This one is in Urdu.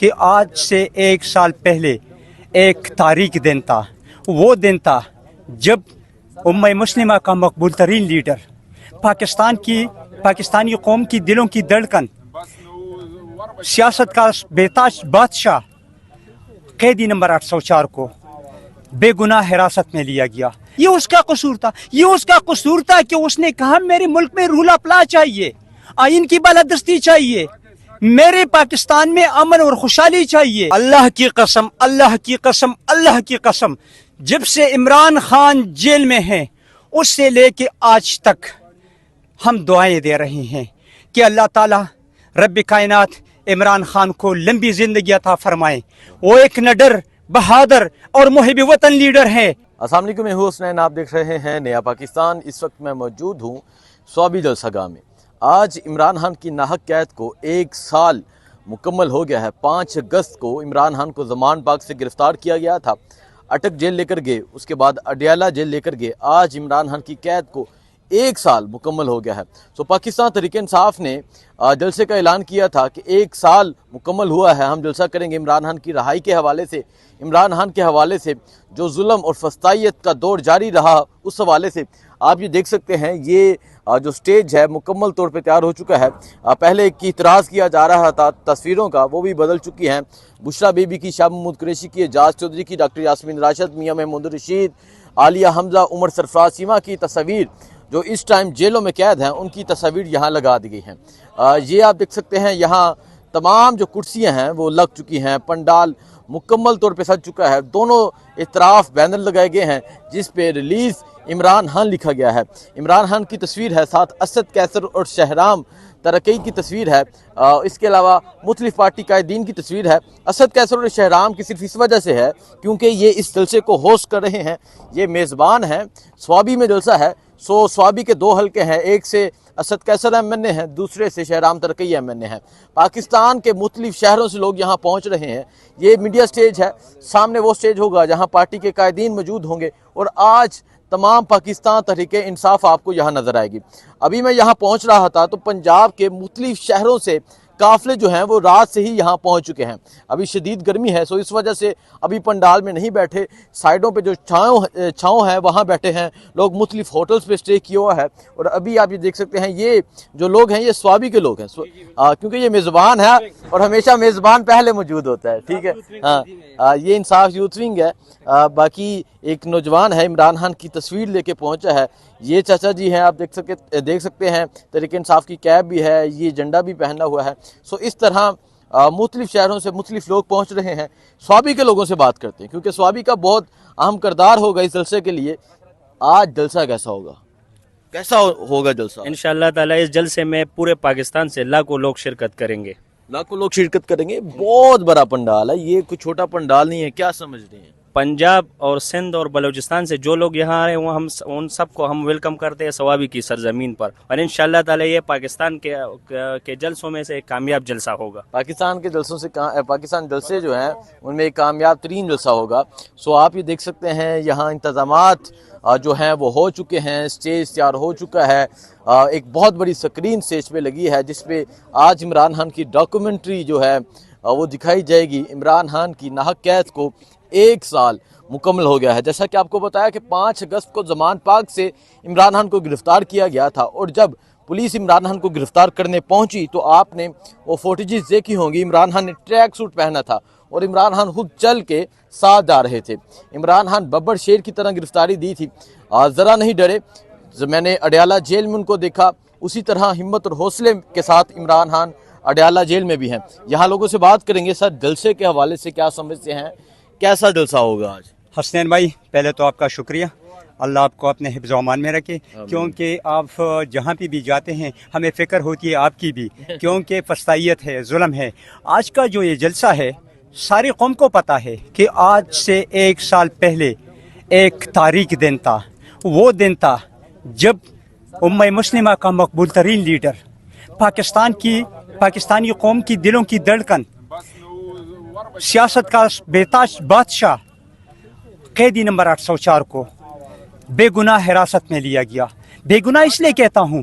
کہ آج سے 1 سال پہلے ایک تاریخ دن تھا. وہ دن تھا جب امہ مسلمہ کا مقبول ترین لیڈر، پاکستانی قوم کی دلوں کی دھڑکن، سیاست کا بیتاج بادشاہ قیدی نمبر 804 کو بے گناہ حراست میں لیا گیا. یہ اس کا قصور تھا کہ اس نے کہا میرے ملک میں رول آف لا چاہیے، آئین کی بالادستی چاہیے، میرے پاکستان میں امن اور خوشحالی چاہیے. اللہ کی قسم جب سے عمران خان جیل میں ہیں اس سے لے کے آج تک ہم دعائیں دے رہے ہیں کہ اللہ تعالی رب کائنات عمران خان کو لمبی زندگی عطا فرمائے. وہ ایک نڈر، بہادر اور محب وطن لیڈر ہیں. السلام علیکم، میں ہوں حسنین، آپ دیکھ رہے ہیں نیا پاکستان. اس وقت میں موجود ہوں صوابی جلسہ گاہ میں. آج عمران خان کی ناحق قید کو 1 سال مکمل ہو گیا ہے. 5 اگست کو عمران خان کو زمان پاک سے گرفتار کیا گیا تھا، اٹک جیل لے کر گئے، اس کے بعد اڈیالہ جیل لے کر گئے. آج عمران خان کی قید کو 1 سال مکمل ہو گیا ہے. پاکستان تحریک انصاف نے جلسے کا اعلان کیا تھا کہ 1 سال مکمل ہوا ہے، ہم جلسہ کریں گے عمران خان کی رہائی کے حوالے سے، عمران خان کے حوالے سے جو ظلم اور فسطائیت کا دور جاری رہا اس حوالے سے. آپ یہ دیکھ سکتے ہیں یہ جو سٹیج ہے مکمل طور پہ تیار ہو چکا ہے. پہلے ایک اعتراض کیا جا رہا تھا تصویروں کا، وہ بھی بدل چکی ہیں. بشرا بی بی کی، شاہ محمود قریشی کی، اعجاز چودھری کی، ڈاکٹر یاسمین راشد، میاں محمود رشید، عالیہ حمزہ، عمر سرفراز سیما کی تصاویر جو اس ٹائم جیلوں میں قید ہیں ان کی تصاویر یہاں لگا دی گئی ہیں. یہ آپ دیکھ سکتے ہیں یہاں تمام جو کرسیاں ہیں وہ لگ چکی ہیں، پنڈال مکمل طور پہ سج چکا ہے. دونوں اطراف بینر لگائے گئے ہیں جس پہ ریلیز عمران خان لکھا گیا ہے. عمران خان کی تصویر ہے، ساتھ اسد کیسر اور شہرام ترکی کی تصویر ہے. اس کے علاوہ مختلف پارٹی قائدین کی تصویر ہے. اسد کیسر اور شہرام کی صرف اس وجہ سے ہے کیونکہ یہ اس جلسے کو ہوسٹ کر رہے ہیں، یہ میزبان ہیں. سوابی میں جلسہ ہے، سوابی کے 2 حلقے ہیں، ایک سے اسد کیسر ایم این اے ہیں، دوسرے سے شہرام ترکی ایم این اے ہیں. پاکستان کے مختلف شہروں سے لوگ یہاں پہنچ رہے ہیں. یہ میڈیا سٹیج ہے، سامنے وہ سٹیج ہوگا جہاں پارٹی کے قائدین موجود ہوں گے اور آج تمام پاکستان تحریک انصاف آپ کو یہاں نظر آئے گی. ابھی میں یہاں پہنچ رہا تھا تو پنجاب کے مختلف شہروں سے قافلے جو ہیں وہ رات سے ہی یہاں پہنچ چکے ہیں. ابھی شدید گرمی ہے، اس وجہ سے ابھی پنڈال میں نہیں بیٹھے، سائیڈوں پہ جو چھاؤں ہے وہاں بیٹھے ہیں لوگ، مختلف ہوٹلز پہ اسٹے کیا ہوا ہے. اور ابھی آپ یہ دیکھ سکتے ہیں یہ جو لوگ ہیں یہ سوابی کے لوگ ہیں کیونکہ یہ میزبان ہے اور ہمیشہ میزبان پہلے موجود ہوتا ہے. ٹھیک ہے، ہاں یہ انصاف یوتھ ونگ ہے. باقی ایک نوجوان ہے عمران خان کی تصویر لے کے پہنچا ہے. یہ چچا جی ہیں، آپ دیکھ سکتے ہیں تحریک انصاف کی کیپ بھی ہے، یہ جھنڈا بھی پہنا ہوا ہے. اس طرح مختلف شہروں سے مختلف لوگ پہنچ رہے ہیں. سوابی کے لوگوں سے بات کرتے ہیں کیونکہ سوابی کا بہت اہم کردار ہوگا اس جلسے کے لیے. آج جلسہ کیسا ہوگا جلسہ؟ انشاءاللہ تعالی اس جلسے میں پورے پاکستان سے لاکھوں لوگ شرکت کریں گے. لاکھوں لوگ شرکت کریں گے. بہت بڑا پنڈال ہے یہ، کوئی چھوٹا پنڈال نہیں ہے. کیا سمجھ رہے ہیں؟ پنجاب اور سندھ اور بلوچستان سے جو لوگ یہاں آ رہے ہیں وہ ہم ان سب کو ہم ویلکم کرتے ہیں سوابی کی سرزمین پر، اور انشاءاللہ تعالی یہ پاکستان کے جلسوں میں سے ایک کامیاب جلسہ ہوگا. پاکستان کے جلسوں سے پاکستان جلسے جو ہیں ان میں ایک کامیاب ترین جلسہ ہوگا. آپ یہ دیکھ سکتے ہیں یہاں انتظامات جو ہیں وہ ہو چکے ہیں، سٹیج تیار ہو چکا ہے. ایک بہت بڑی سکرین سٹیج پہ لگی ہے جس پہ آج عمران خان کی ڈاکومنٹری جو ہے وہ دکھائی جائے گی. عمران خان کی ناحق قید کو 1 سال مکمل ہو گیا ہے. جیسا کہ آپ کو بتایا کہ 5 اگست کو زمان پاک سے عمران خان کو گرفتار کیا گیا تھا، اور جب پولیس عمران خان کو گرفتار کرنے پہنچی تو آپ نے وہ فوٹیجز دیکھی ہوں گی. عمران خان نے ٹریک سوٹ پہنا تھا اور عمران خان خود چل کے ساتھ جا رہے تھے. عمران خان ببر شیر کی طرح گرفتاری دی تھی، ذرا نہیں ڈرے. میں نے اڈیالہ جیل میں ان کو دیکھا، اسی طرح ہمت اور حوصلے کے ساتھ عمران خان اڈیالہ جیل میں بھی ہیں. یہاں لوگوں سے بات کریں گے. سر، جلسے کے حوالے سے کیا سمجھتے ہیں، کیسا جلسہ ہوگا آج؟ حسنین بھائی، پہلے تو آپ کا شکریہ، اللہ آپ کو اپنے حفظ و امان میں رکھے. کیونکہ آپ جہاں پہ بھی جاتے ہیں ہمیں فکر ہوتی ہے آپ کی بھی، کیونکہ فسطائیت ہے، ظلم ہے. آج کا جو یہ جلسہ ہے ساری قوم کو پتہ ہے کہ آج سے 1 سال پہلے ایک تاریخ دن تھا. وہ دن تھا جب امہ مسلمہ کا مقبول ترین لیڈر، پاکستانی قوم کی دلوں کی دھڑکن، سیاست کا بیتاج بادشاہ قیدی نمبر 804 کو بے گناہ حراست میں لیا گیا. بے گناہ اس لیے کہتا ہوں